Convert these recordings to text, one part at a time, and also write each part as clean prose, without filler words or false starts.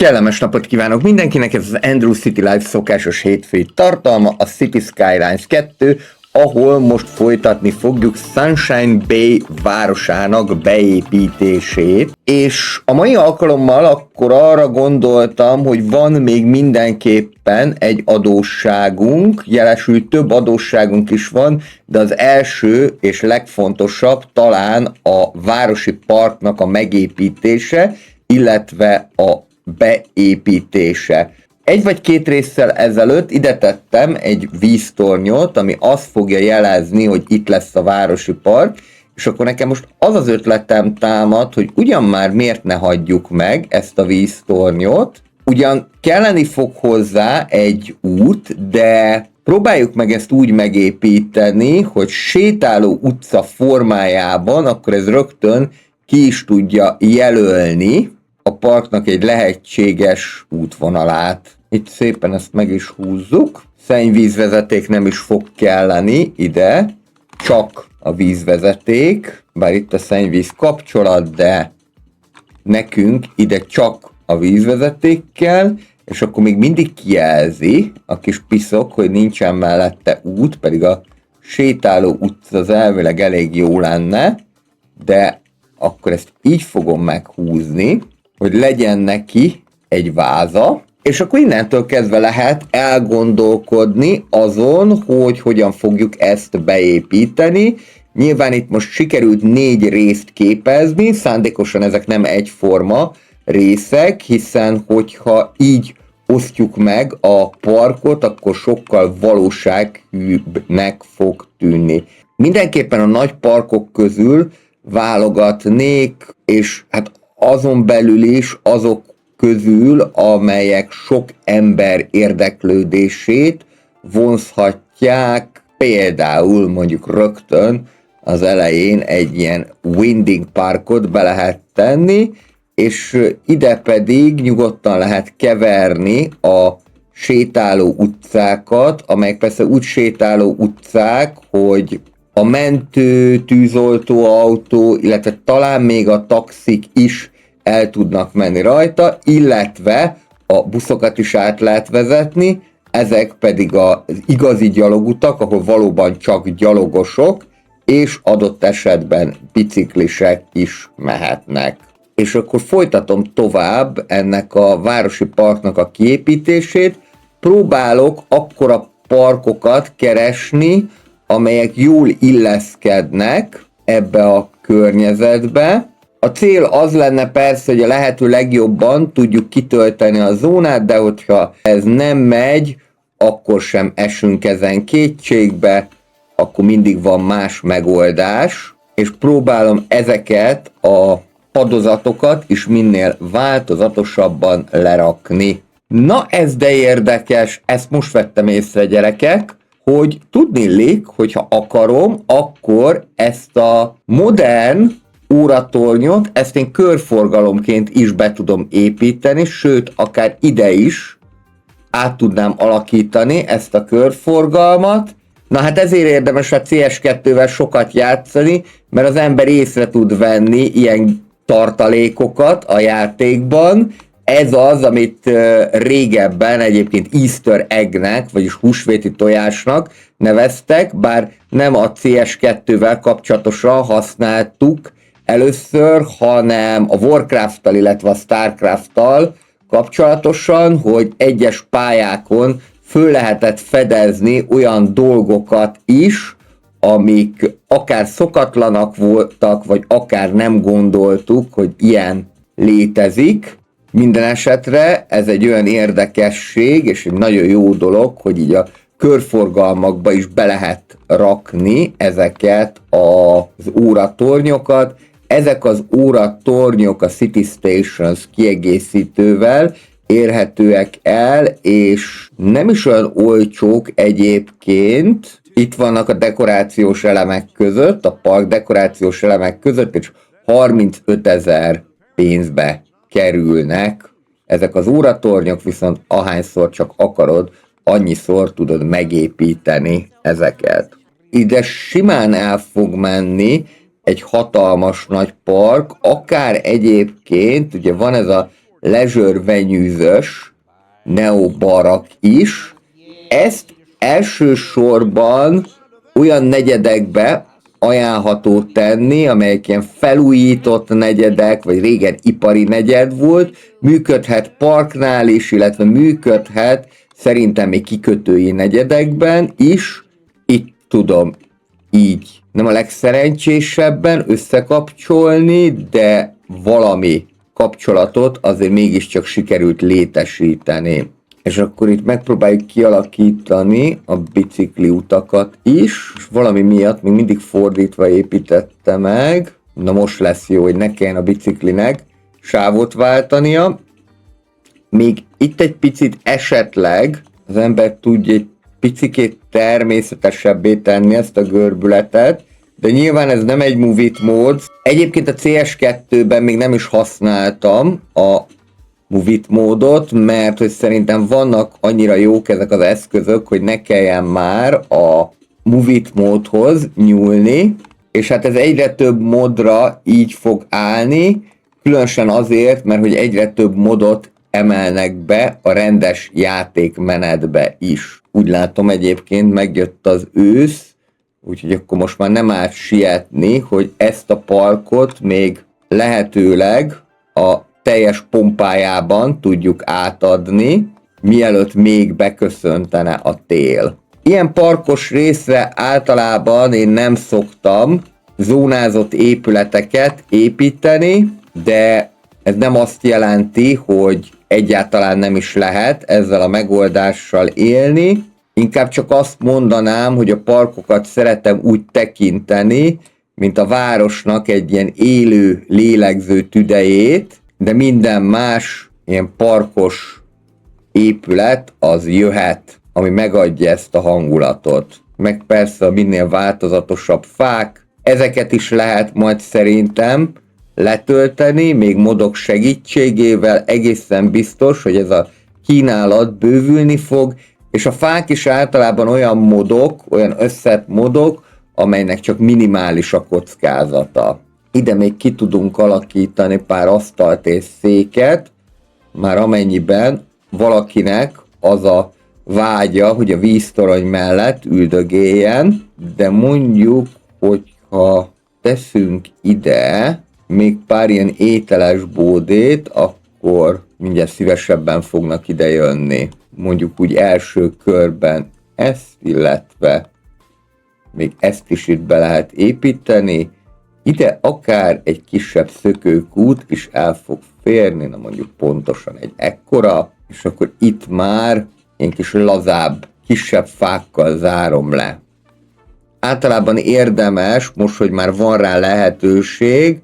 Kellemes napot kívánok mindenkinek, ez az Andrew City Live szokásos hétfői tartalma, a City Skylines 2, ahol most folytatni fogjuk Sunshine Bay városának beépítését, és a mai alkalommal akkor arra gondoltam, hogy van még mindenképpen egy adósságunk, jelesül több adósságunk is van, de az első és legfontosabb talán a városi parknak a megépítése, illetve a beépítése. Egy vagy két résszel ezelőtt ide tettem egy víztornyot, ami azt fogja jelezni, hogy itt lesz a városi park, és akkor nekem most az az ötletem támad, hogy ugyan már miért ne hagyjuk meg ezt a víztornyot, ugyan kelleni fog hozzá egy út, de próbáljuk meg ezt úgy megépíteni, hogy sétáló utca formájában, akkor ez rögtön ki is tudja jelölni a parknak egy lehetséges útvonalát. Itt szépen ezt meg is húzzuk. Szennyvízvezeték nem is fog kelleni ide, csak a vízvezeték, bár itt a szennyvíz kapcsolat, de nekünk ide csak a vízvezeték kell, és akkor még mindig kijelzi a kis piszok, hogy nincsen mellette út, pedig a sétáló utca az elvileg elég jó lenne, de akkor ezt így fogom meghúzni, hogy legyen neki egy váza, és akkor innentől kezdve lehet elgondolkodni azon, hogy hogyan fogjuk ezt beépíteni. Nyilván itt most sikerült 4 részt képezni, szándékosan ezek nem egyforma részek, hiszen hogyha így osztjuk meg a parkot, akkor sokkal valósághűbbnek fog tűnni. Mindenképpen a nagy parkok közül válogatnék, és hát azon belül is azok közül, amelyek sok ember érdeklődését vonzhatják, például mondjuk rögtön az elején egy ilyen winding parkot be lehet tenni, és ide pedig nyugodtan lehet keverni a sétáló utcákat, amelyek persze úgy sétáló utcák, hogy a mentő, tűzoltó autó, illetve talán még a taxik is el tudnak menni rajta, illetve a buszokat is át lehet vezetni, ezek pedig az igazi gyalogutak, ahol valóban csak gyalogosok, és adott esetben biciklisek is mehetnek. És akkor folytatom tovább ennek a városi parknak a kiépítését, próbálok akkora parkokat keresni, amelyek jól illeszkednek ebbe a környezetbe. A cél az lenne persze, hogy a lehető legjobban tudjuk kitölteni a zónát, de hogyha ez nem megy, akkor sem esünk ezen kétségbe, akkor mindig van más megoldás, és próbálom ezeket a padozatokat is minél változatosabban lerakni. Na ez de érdekes, ezt most vettem észre, gyerekek, hogy tudniillik, hogyha akarom, akkor ezt a modern óratornyot, ezt én körforgalomként is be tudom építeni, sőt, akár ide is át tudnám alakítani ezt a körforgalmat. Na hát ezért érdemes a CS2-vel sokat játszani, mert az ember észre tud venni ilyen tartalékokat a játékban. Ez az, amit régebben egyébként Easter eggnek, vagyis húsvéti tojásnak neveztek, bár nem a CS2-vel kapcsolatosan használtuk először, hanem a Warcraft-tal, illetve a Starcraft-tal kapcsolatosan, hogy egyes pályákon föl lehetett fedezni olyan dolgokat is, amik akár szokatlanak voltak, vagy akár nem gondoltuk, hogy ilyen létezik. Minden esetre ez egy olyan érdekesség, és egy nagyon jó dolog, hogy így a körforgalmakba is be lehet rakni ezeket az óratornyokat. Ezek az óratornyok a City Stations kiegészítővel érhetőek el, és nem is olyan olcsók egyébként. Itt vannak a dekorációs elemek között, a park dekorációs elemek között, és 35 000 pénzbe kerülnek. Ezek az óratornyok viszont ahányszor csak akarod, annyiszor tudod megépíteni ezeket. Ide simán el fog menni egy hatalmas nagy park, akár egyébként, ugye van ez a leisure venues-ös neobarak is. Ezt elsősorban olyan negyedekbe ajánlható tenni, amelyek ilyen felújított negyedek, vagy régen ipari negyed volt, működhet parknál is, illetve működhet szerintem még kikötői negyedekben is. Itt tudom így nem a legszerencsésebben összekapcsolni, de valami kapcsolatot azért mégiscsak sikerült létesíteni. És akkor itt megpróbáljuk kialakítani a bicikli utakat is, és valami miatt még mindig fordítva építette meg. Na most lesz jó, hogy ne kelljen a biciklinek sávot váltania. Még itt egy picit esetleg az ember tudja egy picikét természetesebbé tenni ezt a görbületet, de nyilván ez nem egy move it mód. Egyébként a CS2-ben még nem is használtam a move it módot, mert hogy szerintem vannak annyira jók ezek az eszközök, hogy ne kelljen már a move it módhoz nyúlni, és hát ez egyre több modra így fog állni, különösen azért, mert hogy egyre több modot emelnek be a rendes játékmenetbe is. Úgy látom egyébként megjött az ősz, úgyhogy akkor most már nem árt sietni, hogy ezt a parkot még lehetőleg a teljes pompájában tudjuk átadni, mielőtt még beköszöntene a tél. Ilyen parkos részre általában én nem szoktam zónázott épületeket építeni, de ez nem azt jelenti, hogy egyáltalán nem is lehet ezzel a megoldással élni. Inkább csak azt mondanám, hogy a parkokat szeretem úgy tekinteni, mint a városnak egy ilyen élő, lélegző tüdejét, de minden más ilyen parkos épület az jöhet, ami megadja ezt a hangulatot. Meg persze a minél változatosabb fák, ezeket is lehet majd szerintem letölteni, még modok segítségével, egészen biztos, hogy ez a kínálat bővülni fog, és a fák is általában olyan modok, olyan összetett modok, amelynek csak minimális a kockázata. Ide még ki tudunk alakítani pár asztalt és széket, már amennyiben valakinek az a vágya, hogy a víztorony mellett üldögéljen, de mondjuk, hogyha teszünk ide még pár ilyen ételes bódét, akkor mindjárt szívesebben fognak ide jönni. Mondjuk úgy első körben ezt, illetve még ezt is itt be lehet építeni. Ide akár egy kisebb szökőkút is el fog férni, na mondjuk pontosan egy ekkora, és akkor itt már ilyen kis lazább, kisebb fákkal zárom le. Általában érdemes, most, hogy már van rá lehetőség,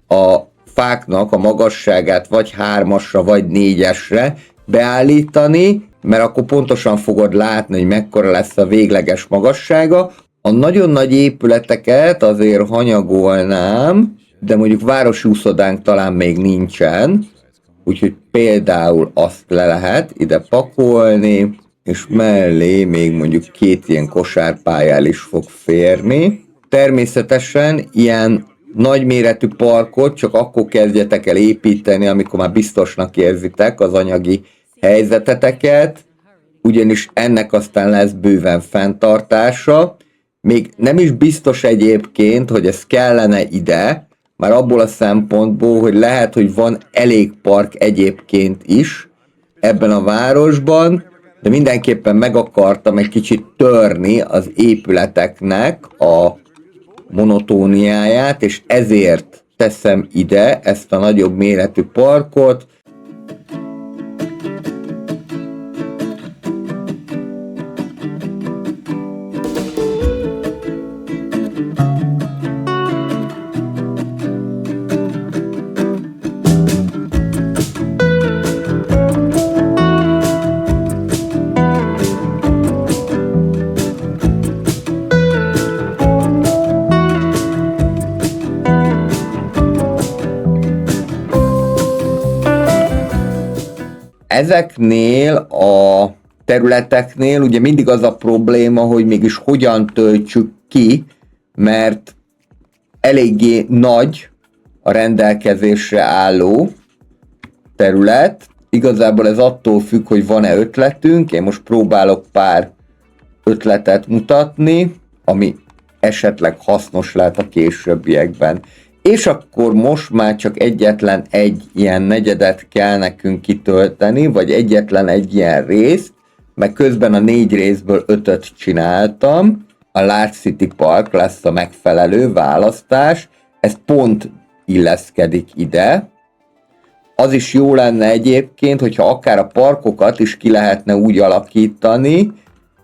a fáknak a magasságát vagy 3-asra, vagy 4-esre beállítani, mert akkor pontosan fogod látni, hogy mekkora lesz a végleges magassága. A nagyon nagy épületeket azért hanyagolnám, de mondjuk városi úszodánk talán még nincsen, úgyhogy például azt le lehet ide pakolni, és mellé még mondjuk 2 ilyen kosárpályál is fog férni. Természetesen ilyen nagyméretű parkot csak akkor kezdjetek el építeni, amikor már biztosnak érzitek az anyagi helyzeteteket, ugyanis ennek aztán lesz bőven fenntartása. Még nem is biztos egyébként, hogy ez kellene ide, már abból a szempontból, hogy lehet, hogy van elég park egyébként is ebben a városban, de mindenképpen meg akartam egy kicsit törni az épületeknek a monotóniáját, és ezért teszem ide ezt a nagyobb méretű parkot. Ezeknél a területeknél ugye mindig az a probléma, hogy mégis hogyan töltsük ki, mert eléggé nagy a rendelkezésre álló terület. Igazából ez attól függ, hogy van-e ötletünk. Én most próbálok pár ötletet mutatni, ami esetleg hasznos lehet a későbbiekben. És akkor most már csak egyetlen egy ilyen negyedet kell nekünk kitölteni, vagy egyetlen egy ilyen részt, mert közben a 4 részből 5-öt csináltam. A Large City Park lesz a megfelelő választás, ez pont illeszkedik ide. Az is jó lenne egyébként, hogyha akár a parkokat is ki lehetne úgy alakítani,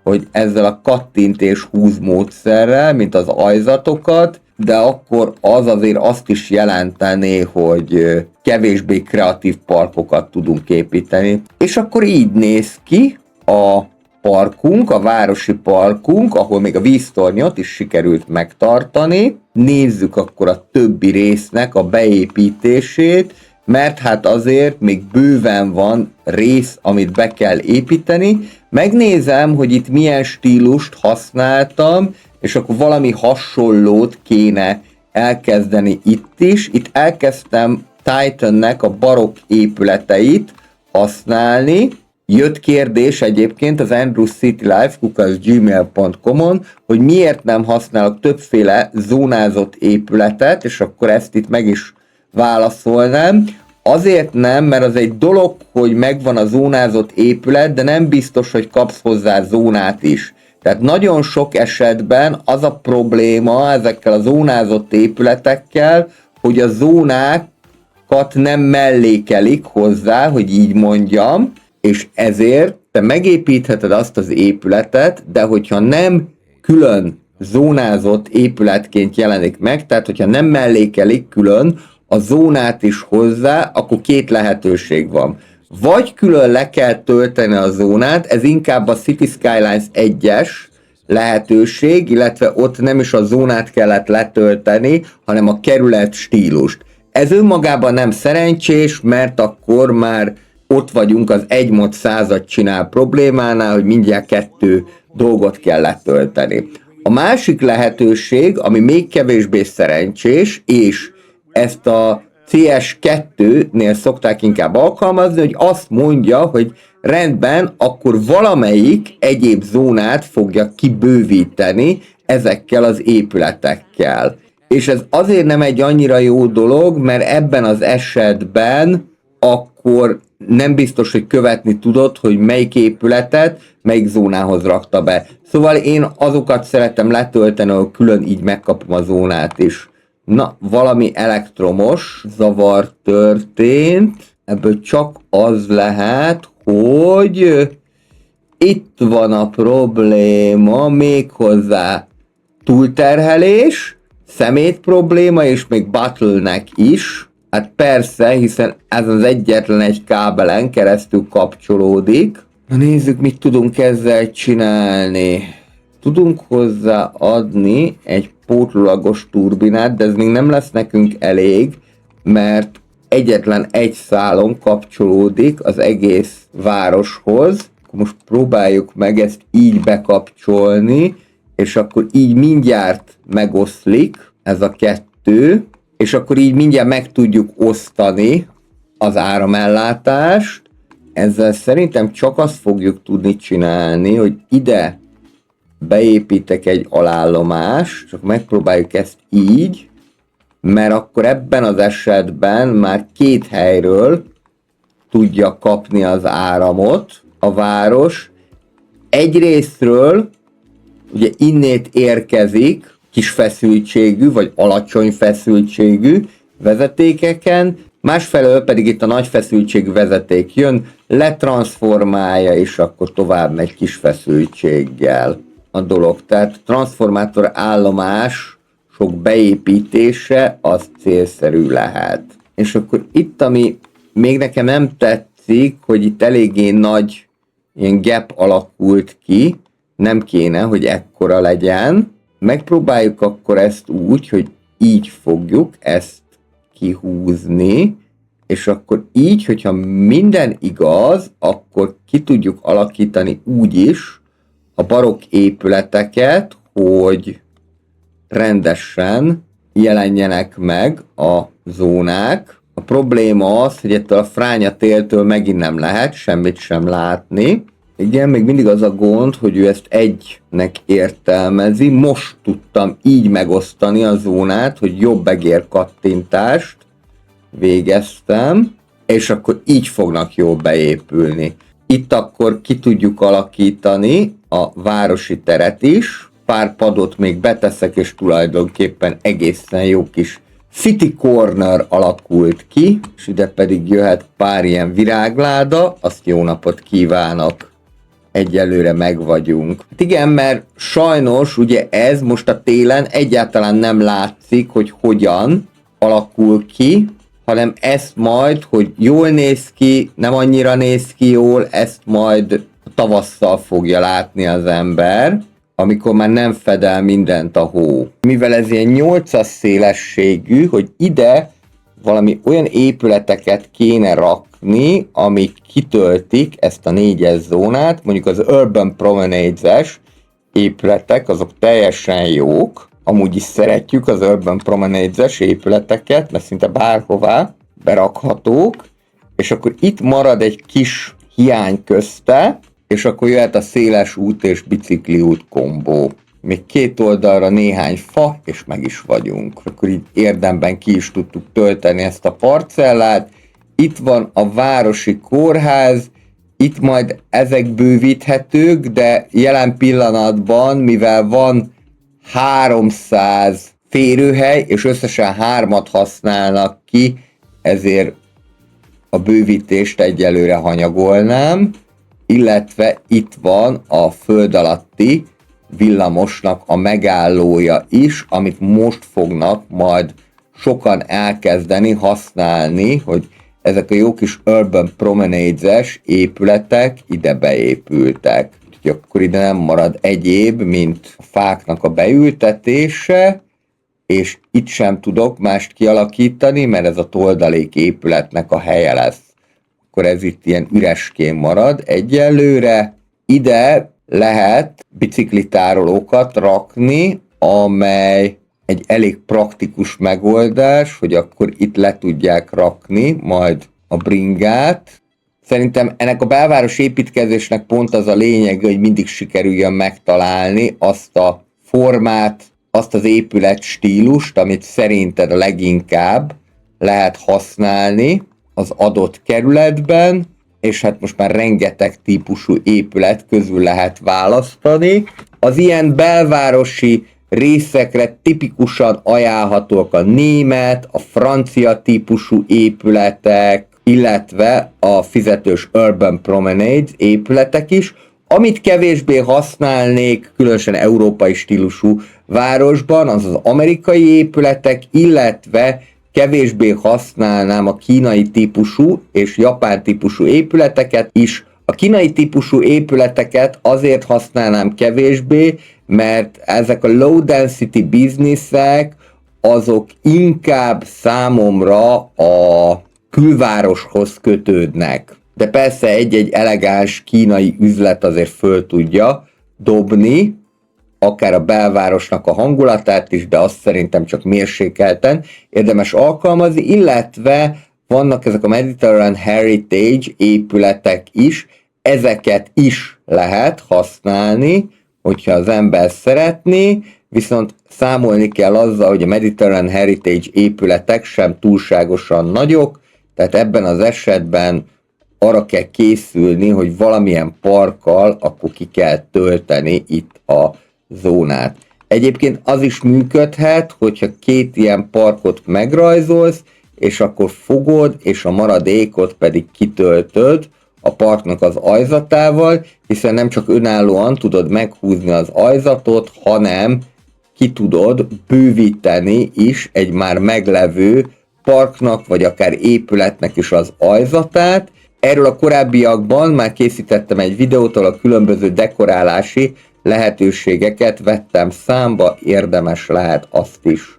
hogy ezzel a kattintés húz módszerrel, mint az ajzatokat, de akkor az azért azt is jelentené, hogy kevésbé kreatív parkokat tudunk építeni. És akkor így néz ki a parkunk, a városi parkunk, ahol még a víztornyot is sikerült megtartani. Nézzük akkor a többi résznek a beépítését, mert hát azért még bőven van rész, amit be kell építeni. Megnézem, hogy itt milyen stílust használtam, és akkor valami hasonlót kéne elkezdeni itt is. Itt elkezdtem Titannek a barokk épületeit használni. Jött kérdés egyébként az andrewcitylife@gmail.com-on, hogy miért nem használok többféle zónázott épületet, és akkor ezt itt meg is válaszolnám. Azért nem, mert az egy dolog, hogy megvan a zónázott épület, de nem biztos, hogy kapsz hozzá zónát is. Tehát nagyon sok esetben az a probléma ezekkel a zónázott épületekkel, hogy a zónákat nem mellékelik hozzá, hogy így mondjam, és ezért te megépítheted azt az épületet, de hogyha nem külön zónázott épületként jelenik meg, tehát hogyha nem mellékelik külön a zónát is hozzá, akkor 2 lehetőség van. Vagy külön le kell tölteni a zónát, ez inkább a City Skylines 1-es lehetőség, illetve ott nem is a zónát kellett letölteni, hanem a kerület stílust. Ez önmagában nem szerencsés, mert akkor már ott vagyunk az 1 mod 100-at csinál problémánál, hogy mindjárt 2 dolgot kell letölteni. A másik lehetőség, ami még kevésbé szerencsés, és ezt a CS2-nél szokták inkább alkalmazni, hogy azt mondja, hogy rendben, akkor valamelyik egyéb zónát fogja kibővíteni ezekkel az épületekkel. És ez azért nem egy annyira jó dolog, mert ebben az esetben akkor nem biztos, hogy követni tudod, hogy melyik épületet melyik zónához rakta be. Szóval én azokat szeretem letölteni, ahol külön így megkapom a zónát is. Na, valami elektromos zavar történt. Ebből csak az lehet, hogy itt van a probléma, méghozzá túlterhelés, szemét probléma, és még bottleneck is. Hát persze, hiszen ez az egyetlen egy kábelen keresztül kapcsolódik. Na nézzük, mit tudunk ezzel csinálni. Tudunk hozzá adni egy pótlólagos turbinát, de ez még nem lesz nekünk elég, mert egyetlen egy szálon kapcsolódik az egész városhoz. Most próbáljuk meg ezt így bekapcsolni, és akkor így mindjárt megoszlik ez a 2, és akkor így mindjárt meg tudjuk osztani az áramellátást. Ezzel szerintem csak azt fogjuk tudni csinálni, hogy ide beépítek egy alállomást, csak megpróbáljuk ezt így, mert akkor ebben az esetben már 2 helyről tudja kapni az áramot a város. Egy részről ugye innét érkezik kis feszültségű vagy alacsony feszültségű vezetékeken, másfelől pedig itt a nagy feszültségű vezeték jön, letranszformálja, és akkor tovább megy kis feszültséggel a dolog. Tehát transformátor állomás sok beépítése az célszerű lehet. És akkor itt, ami még nekem nem tetszik, hogy itt eléggé nagy ilyen gap alakult ki, nem kéne, hogy ekkora legyen. Megpróbáljuk akkor ezt úgy, hogy így fogjuk ezt kihúzni, és akkor így, hogyha minden igaz, akkor ki tudjuk alakítani úgy is a barokk épületeket, hogy rendesen jelenjenek meg a zónák. A probléma az, hogy ettől a fránya téltől megint nem lehet semmit sem látni. Igen, még mindig az a gond, hogy ő ezt egynek értelmezi. Most tudtam így megosztani a zónát, hogy jobb egér kattintást végeztem, és akkor így fognak jól beépülni. Itt akkor ki tudjuk alakítani a városi teret is, pár padot még beteszek, és tulajdonképpen egészen jó kis City Corner alakult ki, és ide pedig jöhet pár ilyen virágláda, azt jó napot kívánok! Egyelőre meg vagyunk. Hát igen, mert sajnos ugye ez most a télen egyáltalán nem látszik, hogy hogyan alakul ki, hanem ezt majd, hogy jól néz ki, nem annyira néz ki jól, ezt majd tavasszal fogja látni az ember, amikor már nem fedel mindent a hó. Mivel ez ilyen 8-as szélességű, hogy ide valami olyan épületeket kéne rakni, amik kitöltik ezt a 4-es zónát, mondjuk az Urban Promenades-es épületek, azok teljesen jók, amúgy is szeretjük az Urban Promenades-es épületeket, mert szinte bárhová berakhatók, és akkor itt marad egy kis hiány közte, és akkor jöhet a széles út és bicikli út kombó. Még két oldalra néhány fa, és meg is vagyunk. Akkor így érdemben ki is tudtuk tölteni ezt a parcellát. Itt van a városi kórház, itt majd ezek bővíthetők, de jelen pillanatban, mivel van 300 férőhely, és összesen 3-at használnak ki, ezért a bővítést egyelőre hanyagolnám, illetve itt van a föld alatti villamosnak a megállója is, amit most fognak majd sokan elkezdeni használni, hogy ezek a jó kis Urban Promenades-es épületek ide beépültek. Úgyhogy akkor ide nem marad egyéb, mint a fáknak a beültetése, és itt sem tudok mást kialakítani, mert ez a toldalék épületnek a helye lesz. Akkor ez itt ilyen üreskén marad egyelőre. Ide lehet biciklitárolókat rakni, amely egy elég praktikus megoldás, hogy akkor itt le tudják rakni majd a bringát. Szerintem ennek a belváros építkezésnek pont az a lényeg, hogy mindig sikerüljön megtalálni azt a formát, azt az épület stílust, amit szerinted a leginkább lehet használni az adott kerületben, és hát most már rengeteg típusú épület közül lehet választani. Az ilyen belvárosi részekre tipikusan ajánlhatóak a német, a francia típusú épületek, illetve a fizetős Urban Promenades épületek is, amit kevésbé használnék, különösen európai stílusú városban, az az amerikai épületek, illetve kevésbé használnám a kínai típusú és japán típusú épületeket is. A kínai típusú épületeket azért használnám kevésbé, mert ezek a low density businessek, azok inkább számomra a külvároshoz kötődnek. De persze egy-egy elegáns kínai üzlet azért föl tudja dobni, akár a belvárosnak a hangulatát is, de azt szerintem csak mérsékelten érdemes alkalmazni, illetve vannak ezek a Mediterranean Heritage épületek is, ezeket is lehet használni, hogyha az ember szeretné, viszont számolni kell azzal, hogy a Mediterranean Heritage épületek sem túlságosan nagyok, tehát ebben az esetben arra kell készülni, hogy valamilyen parkkal akkor ki kell tölteni itt a zónát. Egyébként az is működhet, hogyha két ilyen parkot megrajzolsz, és akkor fogod, és a maradékot pedig kitöltöd a parknak az ajzatával, hiszen nem csak önállóan tudod meghúzni az ajzatot, hanem ki tudod bővíteni is egy már meglevő parknak, vagy akár épületnek is az ajzatát. Erről a korábbiakban már készítettem egy videót, ahol a különböző dekorálási lehetőségeket vettem számba, érdemes lehet azt is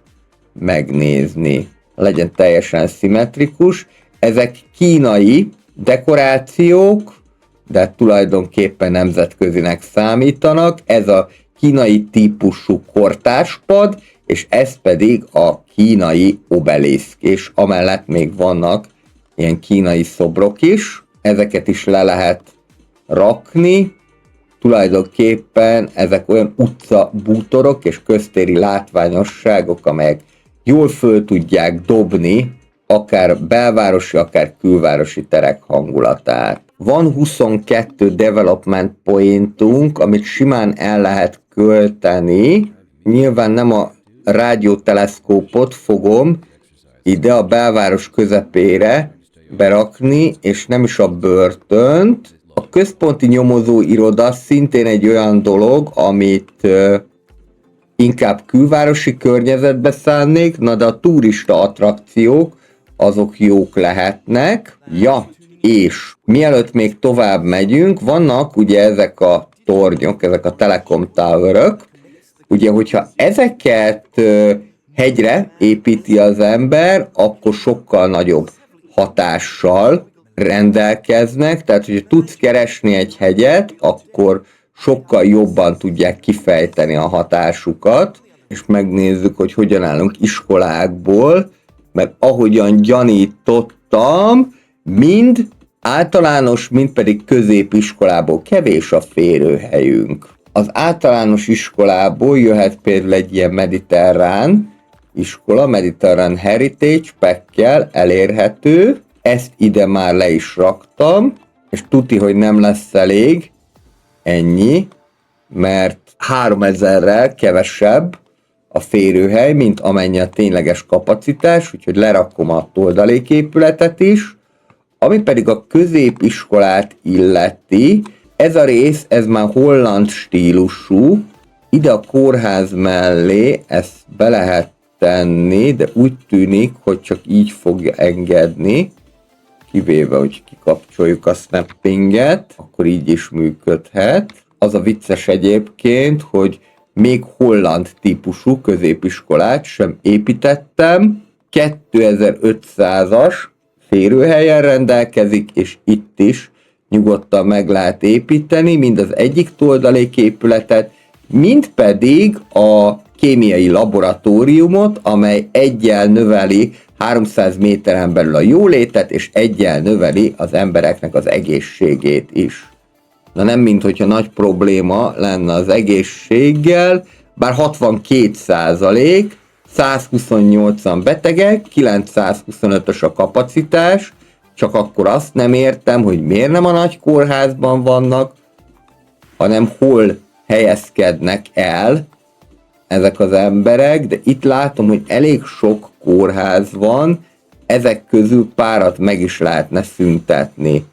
megnézni. Legyen teljesen szimmetrikus. Ezek kínai dekorációk, de tulajdonképpen nemzetközinek számítanak. Ez a kínai típusú kortárspad, és ez pedig a kínai obeliszk, és amellett még vannak ilyen kínai szobrok is, ezeket is le lehet rakni. Tulajdonképpen ezek olyan utcabútorok és köztéri látványosságok, amelyek jól föl tudják dobni akár belvárosi, akár külvárosi terek hangulatát. Van 22 development pointunk, amit simán el lehet költeni. Nyilván nem a rádióteleszkópot fogom ide a belváros közepére berakni, és nem is a börtönt. A központi nyomozó iroda szintén egy olyan dolog, amit inkább külvárosi környezetbe szánnék, na de a turista attrakciók azok jók lehetnek. Ja, és mielőtt még tovább megyünk, vannak ugye ezek a tornyok, ezek a Telekom Towerök, ugye hogyha ezeket hegyre építi az ember, akkor sokkal nagyobb hatással rendelkeznek, tehát hogyha tudsz keresni egy hegyet, akkor sokkal jobban tudják kifejteni a hatásukat, és megnézzük, hogy hogyan állunk iskolákból, mert ahogyan gyanítottam, mind általános, mind pedig középiskolából kevés a férőhelyünk. Az általános iskolából jöhet például egy ilyen mediterrán iskola, Mediterrán Heritage packkel elérhető, ezt ide már le is raktam, és tuti, hogy nem lesz elég ennyi, mert 3000-rel kevesebb a férőhely, mint amennyi a tényleges kapacitás, úgyhogy lerakom a toldaléképületet is, ami pedig a középiskolát illeti. Ez a rész, ez már holland stílusú, ide a kórház mellé ezt be lehet tenni, de úgy tűnik, hogy csak így fogja engedni, kivéve, hogy kikapcsoljuk a snappinget, akkor így is működhet. Az a vicces egyébként, hogy még holland típusú középiskolát sem építettem, 2500-as férőhelyen rendelkezik, és itt is nyugodtan meg lehet építeni, mind az egyik toldaléképületet, mind pedig a kémiai laboratóriumot, amely eggyel növeli 300 méteren belül a jólétet, és eggyel növeli az embereknek az egészségét is. Na nem, mint hogyha nagy probléma lenne az egészséggel, bár 62%, 128-an betegek, 925-ös a kapacitás, csak akkor azt nem értem, hogy miért nem a nagy kórházban vannak, hanem hol helyezkednek el ezek az emberek, de itt látom, hogy elég sok kórház van, ezek közül párat meg is lehetne szüntetni.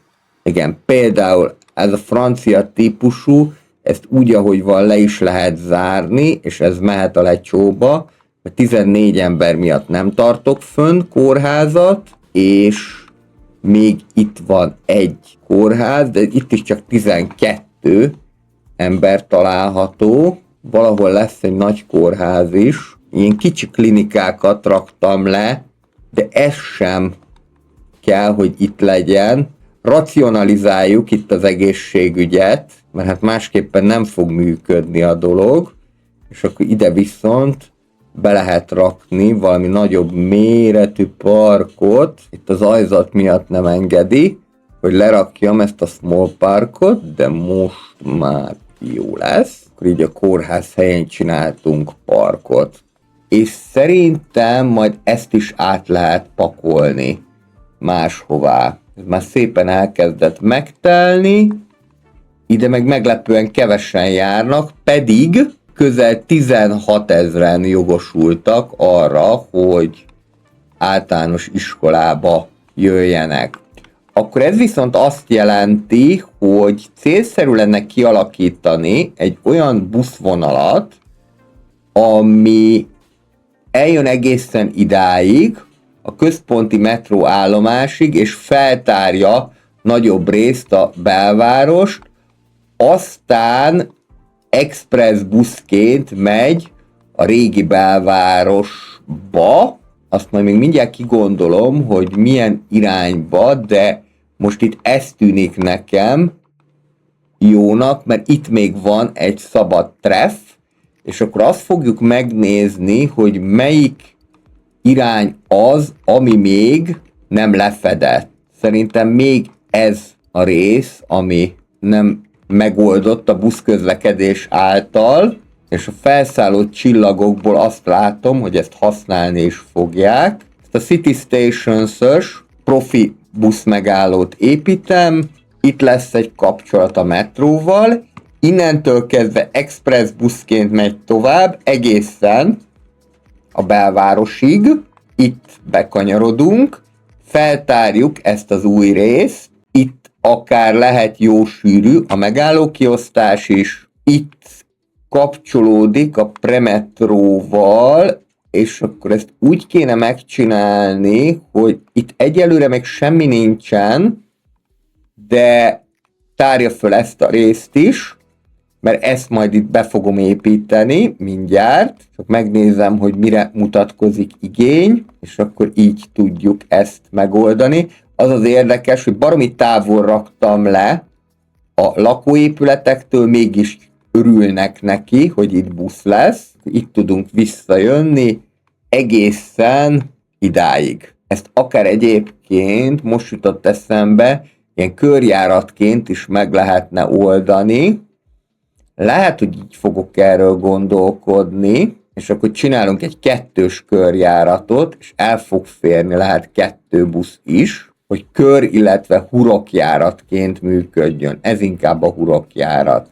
Igen, például ez a francia típusú, ezt úgy, ahogy van, le is lehet zárni, és ez mehet a lecsóba, mert 14 ember miatt nem tartok fönn kórházat, és még itt van egy kórház, de itt is csak 12 ember található, valahol lesz egy nagy kórház is, ilyen kicsi klinikákat raktam le, de ez sem kell, hogy itt legyen. Racionalizáljuk itt az egészségügyet, mert hát másképpen nem fog működni a dolog, és akkor ide viszont be lehet rakni valami nagyobb méretű parkot, itt az ajzat miatt nem engedi, hogy lerakjam ezt a small parkot, de most már jó lesz. Akkor így a kórház helyén csináltunk parkot. És szerintem majd ezt is át lehet pakolni máshová. Ez már szépen elkezdett megtelni, ide meg meglepően kevesen járnak, pedig közel 16 000-en jogosultak arra, hogy általános iskolába jöjjenek. Akkor ez viszont azt jelenti, hogy célszerű lenne kialakítani egy olyan buszvonalat, ami eljön egészen idáig, a központi metróállomásig, és feltárja nagyobb részt a belvárost, aztán express buszként megy a régi belvárosba, azt majd még mindjárt kigondolom, hogy milyen irányba, de most itt ez tűnik nekem jónak, mert itt még van egy szabad treff, és akkor azt fogjuk megnézni, hogy melyik irány az, ami még nem lefedett. Szerintem még ez a rész, ami nem megoldott a buszközlekedés által, és a felszálló csillagokból azt látom, hogy ezt használni is fogják. Ezt a City Stations-ös profi buszmegállót építem, itt lesz egy kapcsolat a metróval, innentől kezdve express buszként megy tovább egészen a belvárosig, itt bekanyarodunk, feltárjuk ezt az új részt, itt akár lehet jó sűrű a megállókiosztás is, itt kapcsolódik a premetróval, és akkor ezt úgy kéne megcsinálni, hogy itt egyelőre még semmi nincsen, de tárja föl ezt a részt is, mert ezt majd itt be fogom építeni mindjárt, csak megnézem, hogy mire mutatkozik igény, és akkor így tudjuk ezt megoldani. Az az érdekes, hogy baromi távol raktam le a lakóépületektől, mégis örülnek neki, hogy itt busz lesz. Itt tudunk visszajönni egészen idáig. Ezt akár egyébként most jutott eszembe, ilyen körjáratként is meg lehetne oldani. Lehet, hogy így fogok erről gondolkodni, és akkor csinálunk egy 2-s körjáratot, és el fog férni, lehet 2 busz is, hogy kör, illetve hurokjáratként működjön. Ez inkább a hurokjárat.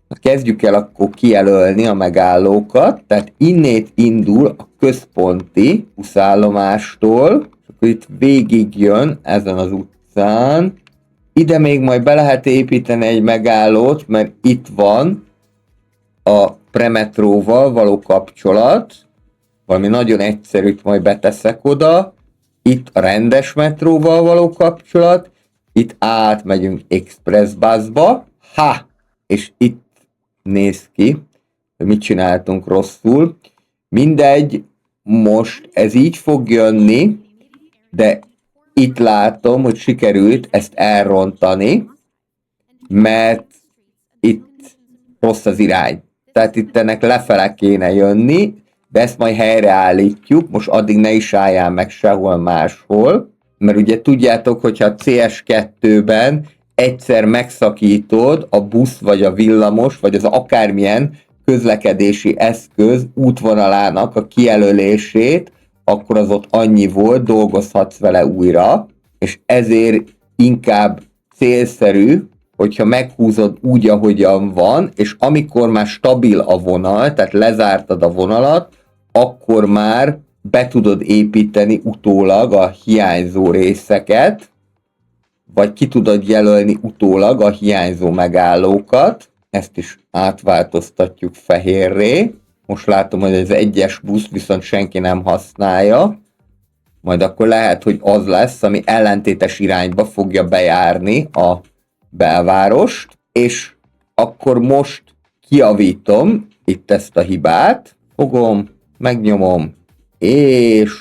Na, kezdjük el akkor kijelölni a megállókat, tehát innét indul a központi buszállomástól, és akkor itt végig jön ezen az utcán. Ide még majd be lehet építeni egy megállót, mert itt van a premetróval való kapcsolat, valami nagyon egyszerűt majd beteszek oda, itt a rendes metróval való kapcsolat, itt átmegyünk express buszba, és itt néz ki, hogy mit csináltunk rosszul. Mindegy, most ez így fog jönni, de itt látom, hogy sikerült ezt elrontani, mert itt rossz az irány. Tehát itt ennek lefele kéne jönni, de ezt majd helyreállítjuk, most addig ne is álljál meg sehol máshol, mert ugye tudjátok, hogyha a CS2-ben egyszer megszakítod a busz, vagy a villamos, vagy az akármilyen közlekedési eszköz útvonalának a kijelölését, akkor az ott annyi volt, dolgozhatsz vele újra, és ezért inkább célszerű, hogyha meghúzod úgy, ahogyan van, és amikor már stabil a vonal, tehát lezártad a vonalat, akkor már be tudod építeni utólag a hiányzó részeket, vagy ki tudod jelölni utólag a hiányzó megállókat, ezt is átváltoztatjuk fehérré. Most látom, hogy az 1-es busz viszont senki nem használja, majd akkor lehet, hogy az lesz, ami ellentétes irányba fogja bejárni a belvárost, és akkor most kijavítom itt ezt a hibát, fogom, megnyomom, és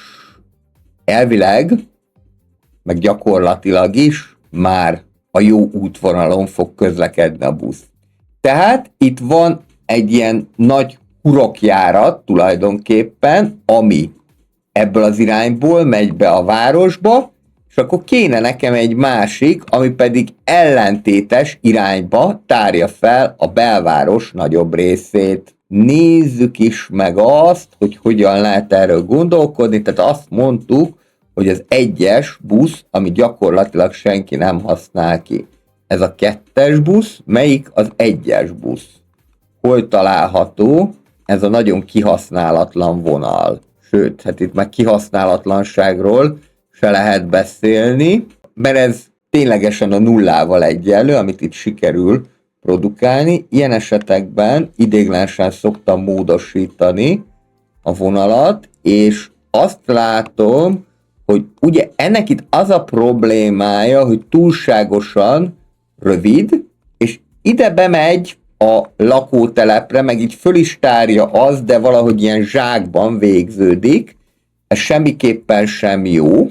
elvileg, meg gyakorlatilag is már a jó útvonalon fog közlekedni a busz. Tehát itt van egy ilyen nagy hurokjárat tulajdonképpen, ami ebből az irányból megy be a városba, és akkor kéne nekem egy másik, ami pedig ellentétes irányba tárja fel a belváros nagyobb részét. Nézzük is meg azt, hogy hogyan lehet erről gondolkodni, tehát azt mondtuk, hogy az 1-es busz, ami gyakorlatilag senki nem használ ki. Ez a 2-es busz, melyik az 1-es busz? Hol található ez a nagyon kihasználatlan vonal? Sőt, hát itt már kihasználatlanságról se lehet beszélni, mert ez ténylegesen a nullával egyenlő, amit itt sikerül produkálni. Ilyen esetekben ideiglenesen szoktam módosítani a vonalat, és azt látom, hogy ugye ennek itt az a problémája, hogy túlságosan rövid, és ide bemegy a lakótelepre, meg így föl is tárja az, de valahogy ilyen zsákban végződik, ez semmiképpen sem jó.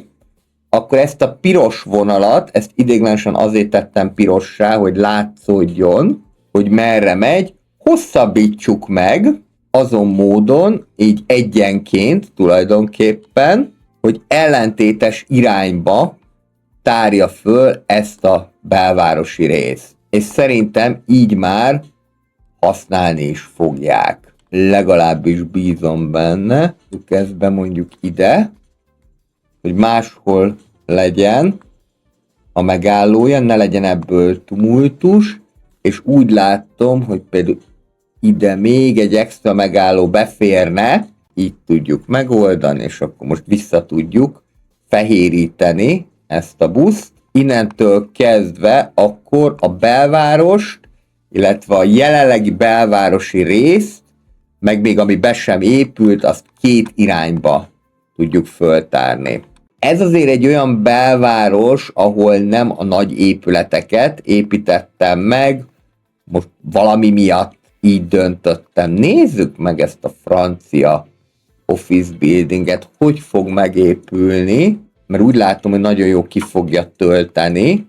Akkor ezt a piros vonalat, ezt ideiglenesen azért tettem pirossá, hogy látszódjon, hogy merre megy, hosszabbítsuk meg, azon módon, így egyenként tulajdonképpen, hogy ellentétes irányba tárja föl ezt a belvárosi részt. És szerintem így már használni is fogják. Legalábbis bízom benne. Ezt bemondjuk ide, hogy máshol legyen a megállója, ne legyen ebből tumultus, és úgy látom, hogy például ide még egy extra megálló beférne, így tudjuk megoldani, és akkor most vissza tudjuk fehéríteni ezt a buszt. Innentől kezdve akkor a belvárost, illetve a jelenlegi belvárosi részt, meg még ami be sem épült, azt két irányba tudjuk föltárni. Ez azért egy olyan belváros, ahol nem a nagy épületeket építettem meg, most valami miatt így döntöttem. Nézzük meg ezt a francia office buildinget, hogy fog megépülni, mert úgy látom, hogy nagyon jó ki fogja tölteni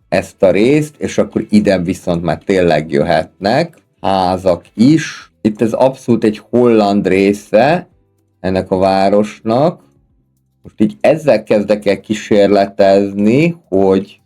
ezt a részt, és akkor ide viszont már tényleg jöhetnek házak is. Itt ez abszolút egy holland része ennek a városnak. Most így ezzel kezdek el kísérletezni, hogy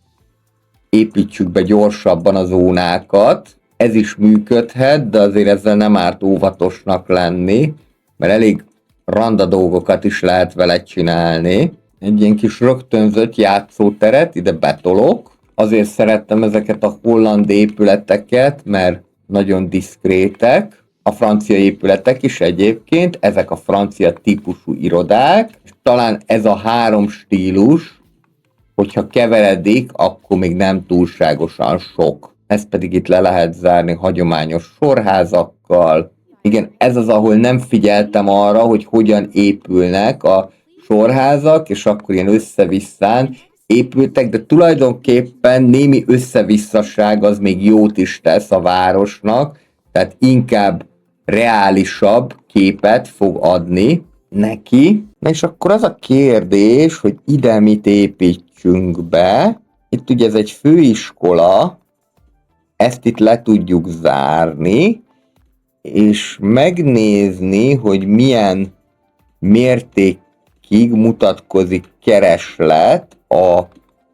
építsük be gyorsabban a zónákat. Ez is működhet, de azért ezzel nem árt óvatosnak lenni, mert elég randa dolgokat is lehet vele csinálni. Egy ilyen kis rögtönzött játszóteret ide betolok. Azért szerettem ezeket a holland épületeket, mert nagyon diszkrétek. A francia épületek is egyébként, ezek a francia típusú irodák, és talán ez a három stílus, hogyha keveredik, akkor még nem túlságosan sok. Ezt pedig itt le lehet zárni hagyományos sorházakkal. Igen, ez az, ahol nem figyeltem arra, hogy hogyan épülnek a sorházak, és akkor ilyen összevisszán épültek, de tulajdonképpen némi összevisszaság az még jót is tesz a városnak, tehát inkább reálisabb képet fog adni neki. Na és akkor az a kérdés, hogy ide mit építsünk be. Itt ugye ez egy főiskola, ezt itt le tudjuk zárni, és megnézni, hogy milyen mértékig mutatkozik kereslet a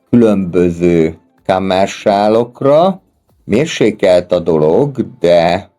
különböző kammersálokra. Mérsékelt a dolog, de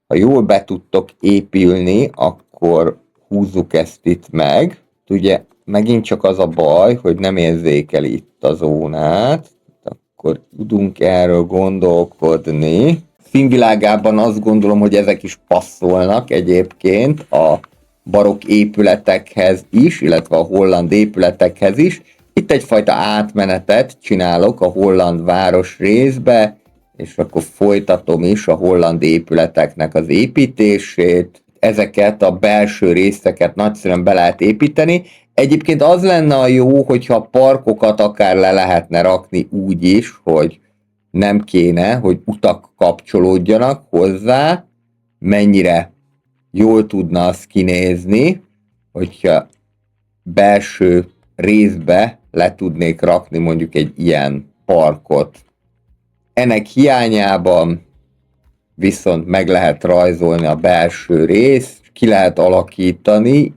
ha jól be tudtok épülni, akkor húzzuk ezt itt meg. Ugye megint csak az a baj, hogy nem érzékeli itt a zónát, akkor tudunk erről gondolkodni. Színvilágában azt gondolom, hogy ezek is passzolnak egyébként a barokk épületekhez is, illetve a holland épületekhez is. Itt egyfajta átmenetet csinálok a holland város részbe, és akkor folytatom is a holland épületeknek az építését. Ezeket a belső részeket nagyszerűen be lehet építeni. Egyébként az lenne a jó, hogyha a parkokat akár le lehetne rakni úgy is, hogy nem kéne, hogy utak kapcsolódjanak hozzá, mennyire jól tudna az kinézni, hogyha belső részbe le tudnék rakni mondjuk egy ilyen parkot. Ennek hiányában viszont meg lehet rajzolni a belső részt, ki lehet alakítani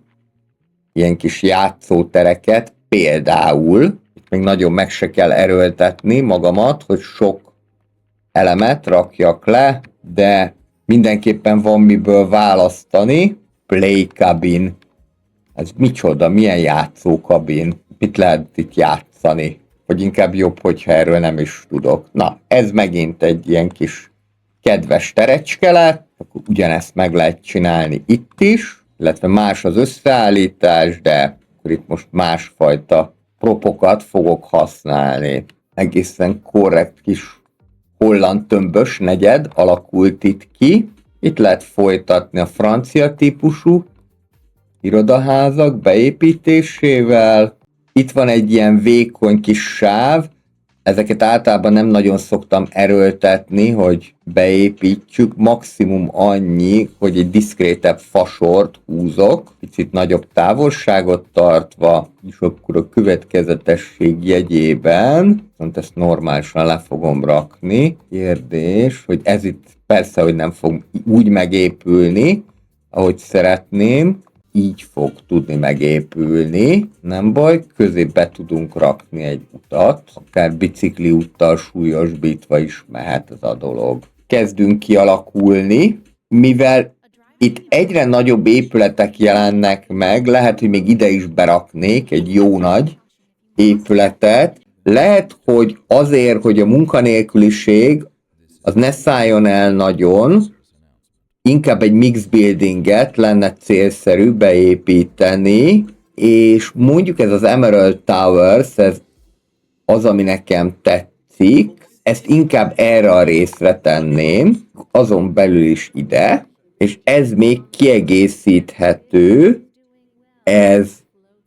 ilyen kis játszótereket, például, itt még nagyon meg se kell erőltetni magamat, hogy sok elemet rakjak le, de mindenképpen van miből választani. Play cabin. Ez micsoda, milyen játszókabin? Mit lehet itt játszani? Vagy inkább jobb, hogyha erről nem is tudok. Na, ez megint egy ilyen kis kedves terecske lett, akkor ugyanezt meg lehet csinálni itt is, illetve más az összeállítás, de akkor itt most másfajta propokat fogok használni. Egészen korrekt kis holland tömbös negyed alakult itt ki. Itt lehet folytatni a francia típusú irodaházak beépítésével. Itt van egy ilyen vékony kis sáv, ezeket általában nem nagyon szoktam erőltetni, hogy beépítsük, maximum annyi, hogy egy diszkrétebb fasort húzok, picit nagyobb távolságot tartva, és akkor a következetesség jegyében, viszont ezt normálisan le fogom rakni. Kérdés, hogy ez itt persze, hogy nem fog úgy megépülni, ahogy szeretném, így fog tudni megépülni, nem baj, közé be tudunk rakni egy utat, akár bicikli úttal súlyosbítva is mehet ez a dolog. Kezdünk kialakulni, mivel itt egyre nagyobb épületek jelennek meg, lehet, hogy még ide is beraknék egy jó nagy épületet, lehet, hogy azért, hogy a munkanélküliség az ne szálljon el nagyon, inkább egy mix buildinget lenne célszerű beépíteni, és mondjuk ez az Emerald Towers, ez az, ami nekem tetszik, ezt inkább erre a részre tenném, azon belül is ide, és ez még kiegészíthető, ez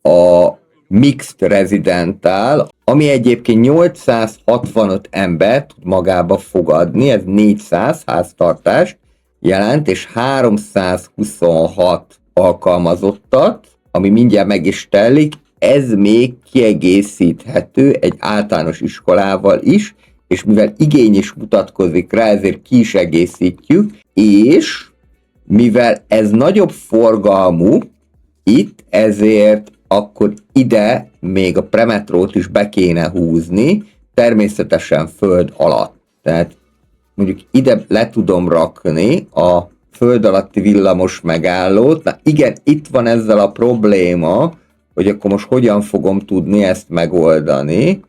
a Mixed Residential, ami egyébként 865 ember tud magába fogadni, ez 400 háztartást jelent, és 326 alkalmazottat, ami mindjárt meg is telik, ez még kiegészíthető egy általános iskolával is, és mivel igény is mutatkozik rá, ezért ki is egészítjük, és mivel ez nagyobb forgalmú itt, ezért akkor ide még a premetrót is be kéne húzni, természetesen föld alatt. Tehát mondjuk ide le tudom rakni a föld alatti villamos megállót. Na igen, itt van ezzel a probléma, hogy akkor most hogyan fogom tudni ezt megoldani,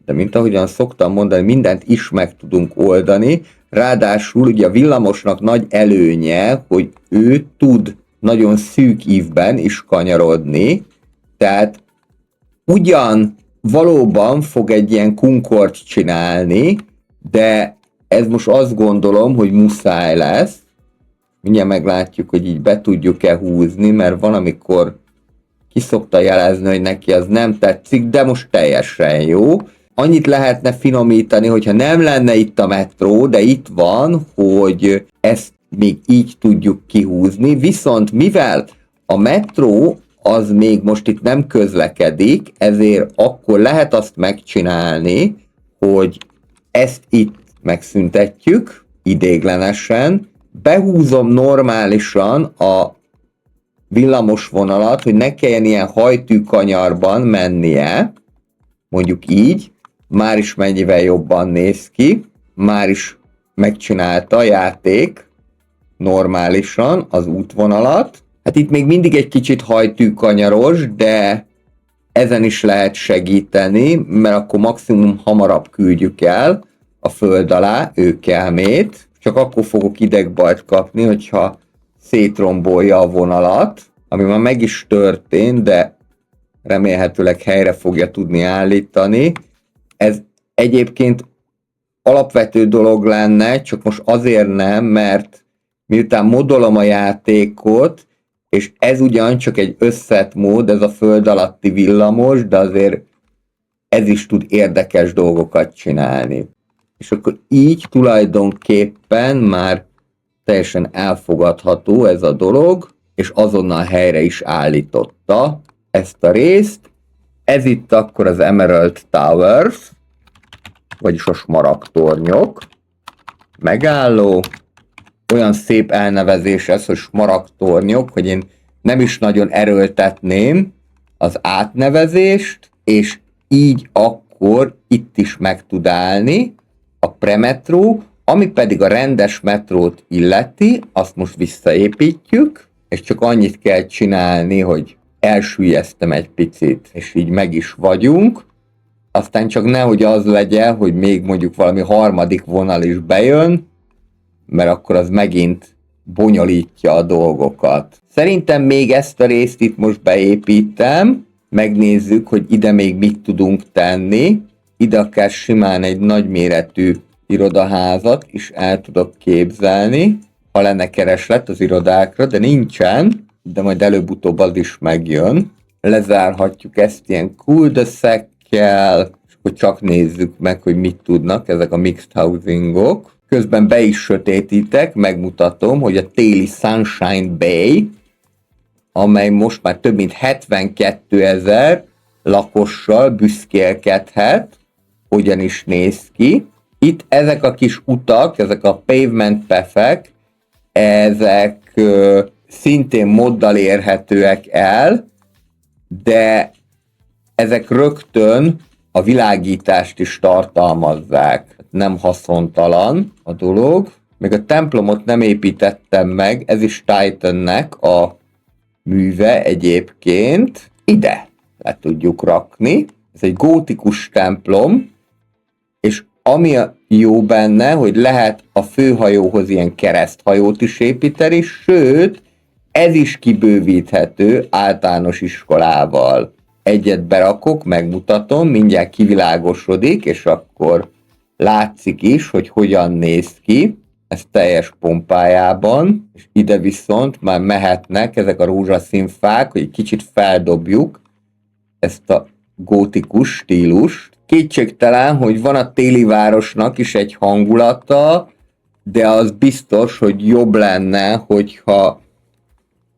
de mint ahogyan szoktam mondani, mindent is meg tudunk oldani, ráadásul ugye a villamosnak nagy előnye, hogy ő tud nagyon szűk ívben is kanyarodni, tehát ugyan valóban fog egy ilyen Concorde csinálni, de ez most azt gondolom, hogy muszáj lesz. Mindjárt meglátjuk, hogy így be tudjuk-e húzni, mert van, amikor ki szokta jelezni, hogy neki az nem tetszik, de most teljesen jó. Annyit lehetne finomítani, hogyha nem lenne itt a metró, de itt van, hogy ezt még így tudjuk kihúzni, viszont mivel a metró az még most itt nem közlekedik, ezért akkor lehet azt megcsinálni, hogy ezt itt megszüntetjük idéglenesen, behúzom normálisan a villamos vonalat, hogy ne kelljen ilyen hajtűkanyarban mennie, mondjuk így, már is mennyivel jobban néz ki, már is megcsinálta a játék normálisan az útvonalat. Hát itt még mindig egy kicsit hajtűkanyaros, de ezen is lehet segíteni, mert akkor maximum hamarabb küldjük el a föld alá őkelmét, csak akkor fogok idegbajt kapni, hogyha szétrombolja a vonalat, ami már meg is történt, de remélhetőleg helyre fogja tudni állítani. Ez egyébként alapvető dolog lenne, csak most azért nem, mert miután modolom a játékot, és ez ugyancsak egy összet mód, ez a föld alatti villamos, de azért ez is tud érdekes dolgokat csinálni. És akkor így tulajdonképpen már teljesen elfogadható ez a dolog, és azonnal helyre is állította ezt a részt. Ez itt akkor az Emerald Towers, vagyis a smaragdtornyok. Megálló. Olyan szép elnevezés ez, hogy smaragdtornyok, hogy én nem is nagyon erőltetném az átnevezést, és így akkor itt is meg tud állni a premetró, ami pedig a rendes metrót illeti, azt most visszaépítjük, és csak annyit kell csinálni, hogy elsüllyesztem egy picit, és így meg is vagyunk. Aztán csak nehogy az legyen, hogy még mondjuk valami harmadik vonal is bejön, mert akkor az megint bonyolítja a dolgokat. Szerintem még ezt a részt itt most beépítem, megnézzük, hogy ide még mit tudunk tenni. Ide akár simán egy nagyméretű irodaházat is el tudok képzelni, ha lenne kereslet az irodákra, de nincsen, de majd előbb-utóbb az is megjön. Lezárhatjuk ezt ilyen cul-de-sac-kel, és akkor csak nézzük meg, hogy mit tudnak ezek a mixed housingok. Közben be is sötétítek, megmutatom, hogy a téli Sunshine Bay, amely most már több mint 72 000 lakossal büszkélkedhet, hogyan is néz ki. Itt ezek a kis utak, ezek a pavement path-ek, ezek szintén moddal érhetőek el, de ezek rögtön a világítást is tartalmazzák. Nem haszontalan a dolog. Még a templomot nem építettem meg, ez is Titannek a műve egyébként. Ide le tudjuk rakni. Ez egy gótikus templom, és ami jó benne, hogy lehet a főhajóhoz ilyen kereszthajót is építeni, sőt, ez is kibővíthető általános iskolával. Egyet berakok, megmutatom, mindjárt kivilágosodik, és akkor látszik is, hogy hogyan néz ki. Ez teljes pompájában, és ide viszont már mehetnek ezek a rózsaszín fák, hogy egy kicsit feldobjuk ezt a gótikus stílust. Kétségtelen, hogy van a téli városnak is egy hangulata, de az biztos, hogy jobb lenne, hogyha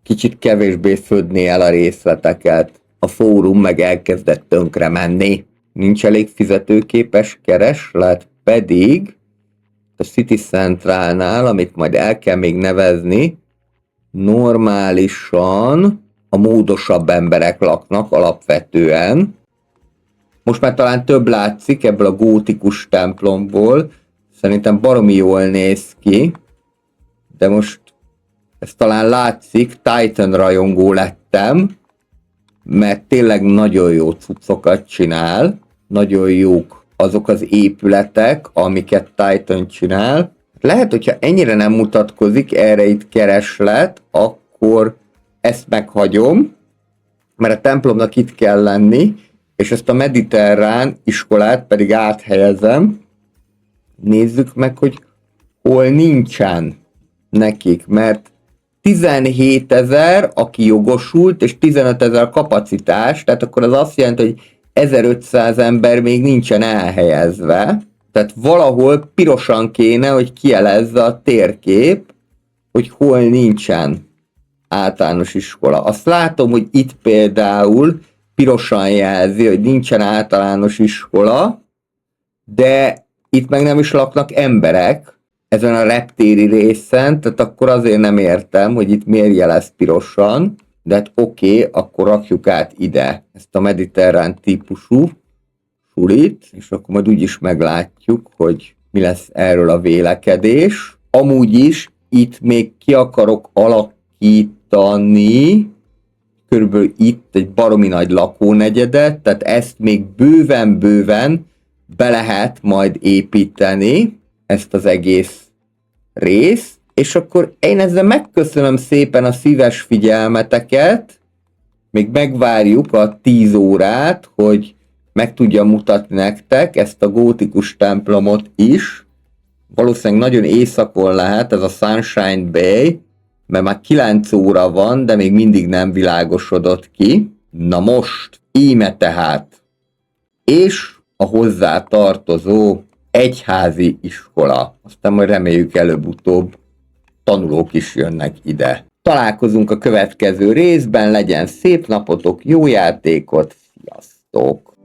kicsit kevésbé födné el a részleteket. A fórum meg elkezdett tönkre menni. Nincs elég fizetőképes kereslet, pedig a City Centralnál, amit majd el kell még nevezni, normálisan a módosabb emberek laknak alapvetően. Most már talán több látszik ebből a gótikus templomból. Szerintem baromi jól néz ki, de most ez talán látszik, Titan rajongó lettem, mert tényleg nagyon jó cuccokat csinál, nagyon jók azok az épületek, amiket Titan csinál. Lehet, hogyha ennyire nem mutatkozik erre itt kereslet, akkor ezt meghagyom, mert a templomnak itt kell lenni, és ezt a mediterrán iskolát pedig áthelyezem. Nézzük meg, hogy hol nincsen nekik, mert 17 000, aki jogosult, és 15 000 kapacitás, tehát akkor az azt jelenti, hogy 1500 ember még nincsen elhelyezve, tehát valahol pirosan kéne, hogy kijelezze a térkép, hogy hol nincsen általános iskola. Azt látom, hogy itt például pirosan jelzi, hogy nincsen általános iskola, de itt meg nem is laknak emberek ezen a reptéri részen, tehát akkor azért nem értem, hogy itt miért jelez pirosan, de hát oké, akkor rakjuk át ide ezt a mediterrán típusú sulit, és akkor majd úgyis meglátjuk, hogy mi lesz erről a vélekedés. Amúgy is itt még ki akarok alakítani, körülbelül itt egy baromi nagy lakónegyedet, tehát ezt még bőven-bőven be lehet majd építeni, ezt az egész részt, és akkor én ezzel megköszönöm szépen a szíves figyelmeteket, még megvárjuk a 10 órát, hogy meg tudja mutatni nektek ezt a gótikus templomot is. Valószínűleg nagyon éjszakon lehet ez a Sunshine Bay, mert már 9 óra van, de még mindig nem világosodott ki. Na most, íme tehát, és a hozzá tartozó egyházi iskola. Aztán majd reméljük előbb-utóbb tanulók is jönnek ide. Találkozunk a következő részben, legyen szép napotok, jó játékot, sziasztok!